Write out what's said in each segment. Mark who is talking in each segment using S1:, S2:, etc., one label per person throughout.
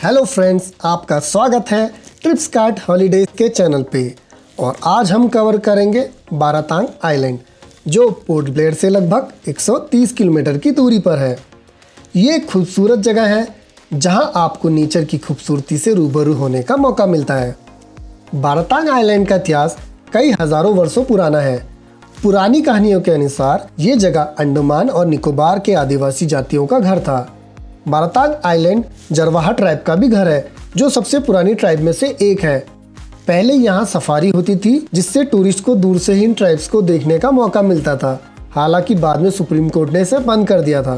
S1: Hello friends, आपका स्वागत है ट्रिप्स कार्ट हॉलीडेज के चैनल पे। और आज हम कवर करेंगे बारातांग आइलैंड, जो पोर्ट ब्लेयर से लगभग 130 किलोमीटर की दूरी पर है। ये एक खूबसूरत जगह है जहां आपको नेचर की खूबसूरती से रूबरू होने का मौका मिलता है। बारातांग आइलैंड का इतिहास कई हजारों वर्षों पुराना है। पुरानी कहानियों के अनुसार ये जगह अंडमान और निकोबार के आदिवासी जातियों का घर था। बारातांग आइलैंड जरवाहा ट्राइब का भी घर है, जो सबसे पुरानी ट्राइब में से एक है। पहले यहाँ सफारी होती थी, जिससे टूरिस्ट को दूर से ही इन ट्राइब्स को देखने का मौका मिलता था। हालांकि बाद में सुप्रीम कोर्ट ने इसे बंद कर दिया था।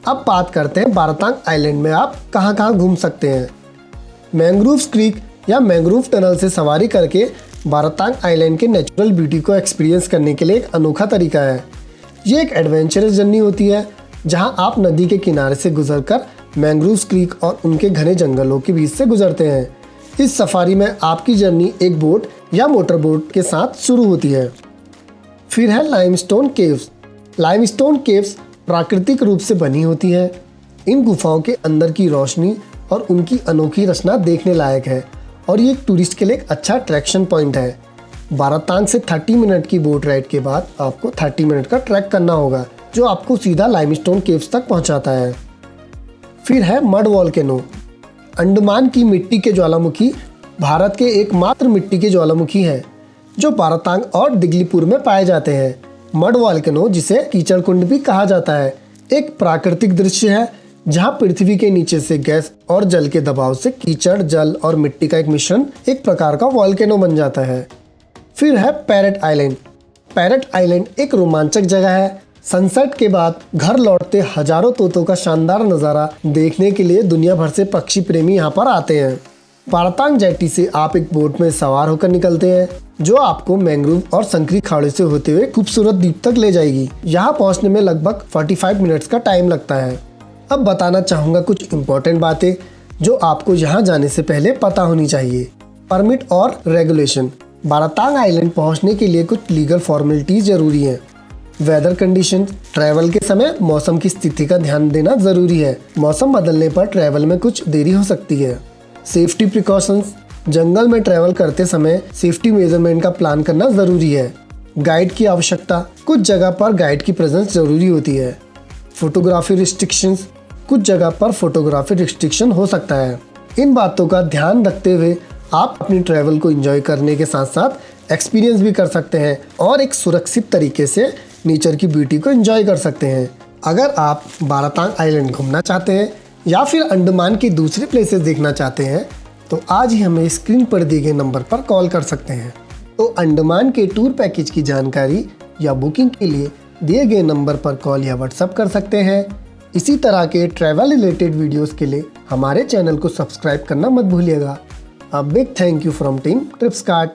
S1: अब बात करते हैं बारातांग आइलैंड में आप कहाँ कहाँ घूम सकते हैं। मैंग्रोव्स क्रीक या मैंग्रोव टनल से सवारी करके बारातांग आइलैंड के नेचुरल ब्यूटी को एक्सपीरियंस करने के लिए एक अनोखा तरीका है। ये एक एडवेंचरस जर्नी होती है, जहां आप नदी के किनारे से गुजरकर मैंग्रोव्स क्रीक और उनके घने जंगलों के बीच से गुजरते हैं। इस सफारी में आपकी जर्नी एक बोट या मोटर बोट के साथ शुरू होती है। फिर है लाइमस्टोन केव्स। लाइमस्टोन केव्स प्राकृतिक रूप से बनी होती है। इन गुफाओं के अंदर की रोशनी और उनकी अनोखी रचना देखने लायक है और ये एक टूरिस्ट के लिए एक अच्छा अट्रैक्शन पॉइंट है। बारातांग से 30 मिनट की बोट राइड के बाद आपको 30 मिनट का ट्रैक करना होगा, जो आपको सीधा लाइमस्टोन केव्स तक पहुंचाता है। फिर है मड वॉल्केनो। अंडमान की मिट्टी के ज्वालामुखी भारत के एकमात्र मिट्टी के ज्वालामुखी हैं, जो बारातांग और दिगलीपुर में पाए जाते हैं। मड वॉल्केनो, जिसे कीचड़ कुंड भी कहा जाता है, एक प्राकृतिक दृश्य है जहां पृथ्वी के नीचे से गैस और जल के दबाव से कीचड़, जल और मिट्टी का एक मिश्रण एक प्रकार का वॉल्केनो बन जाता है। फिर है पैरेट आइलैंड। पैरेट आइलैंड एक रोमांचक जगह है। सनसेट के बाद घर लौटते हजारों तोतों का शानदार नज़ारा देखने के लिए दुनिया भर से पक्षी प्रेमी यहाँ पर आते हैं। बारातांग जेटी से आप एक बोट में सवार होकर निकलते हैं, जो आपको मैंग्रोव और संकरी खाड़ी से होते हुए खूबसूरत द्वीप तक ले जाएगी। यहाँ पहुँचने में लगभग 45 मिनट्स का टाइम लगता है। अब बताना चाहूँगा कुछ इम्पोर्टेंट बातें जो आपको यहाँ जाने से पहले पता होनी चाहिए। परमिट और रेगुलेशन। बारातांग आइलैंड पहुँचने के लिए कुछ लीगल फॉर्मेलिटीज जरूरी हैं। Weather condition. ट्रैवल के समय मौसम की स्थिति का ध्यान देना जरूरी है। मौसम बदलने पर ट्रैवल में कुछ देरी हो सकती है। Safety precautions. जंगल में ट्रैवल करते समय सेफ्टी मेजरमेंट का प्लान करना जरूरी है। गाइड की आवश्यकता। कुछ जगह पर गाइड की प्रेजेंस जरूरी होती है। Photography restrictions. कुछ जगह पर फोटोग्राफी रिस्ट्रिक्शन हो सकता है। इन बातों का ध्यान रखते हुए आप अपनी ट्रैवल को एंजॉय करने के साथ साथ एक्सपीरियंस भी कर सकते हैं और एक सुरक्षित तरीके से नेचर की ब्यूटी को एंजॉय कर सकते हैं। अगर आप बारातांग आइलैंड घूमना चाहते हैं या फिर अंडमान की दूसरे प्लेसेस देखना चाहते हैं, तो आज ही हमें स्क्रीन पर दिए गए नंबर पर कॉल कर सकते हैं। तो अंडमान के टूर पैकेज की जानकारी या बुकिंग के लिए दिए गए नंबर पर कॉल या व्हाट्सएप कर सकते हैं। इसी तरह के ट्रैवल रिलेटेड वीडियोस के लिए हमारे चैनल को सब्सक्राइब करना मत भूलिएगा। A big thank you from team trips cart.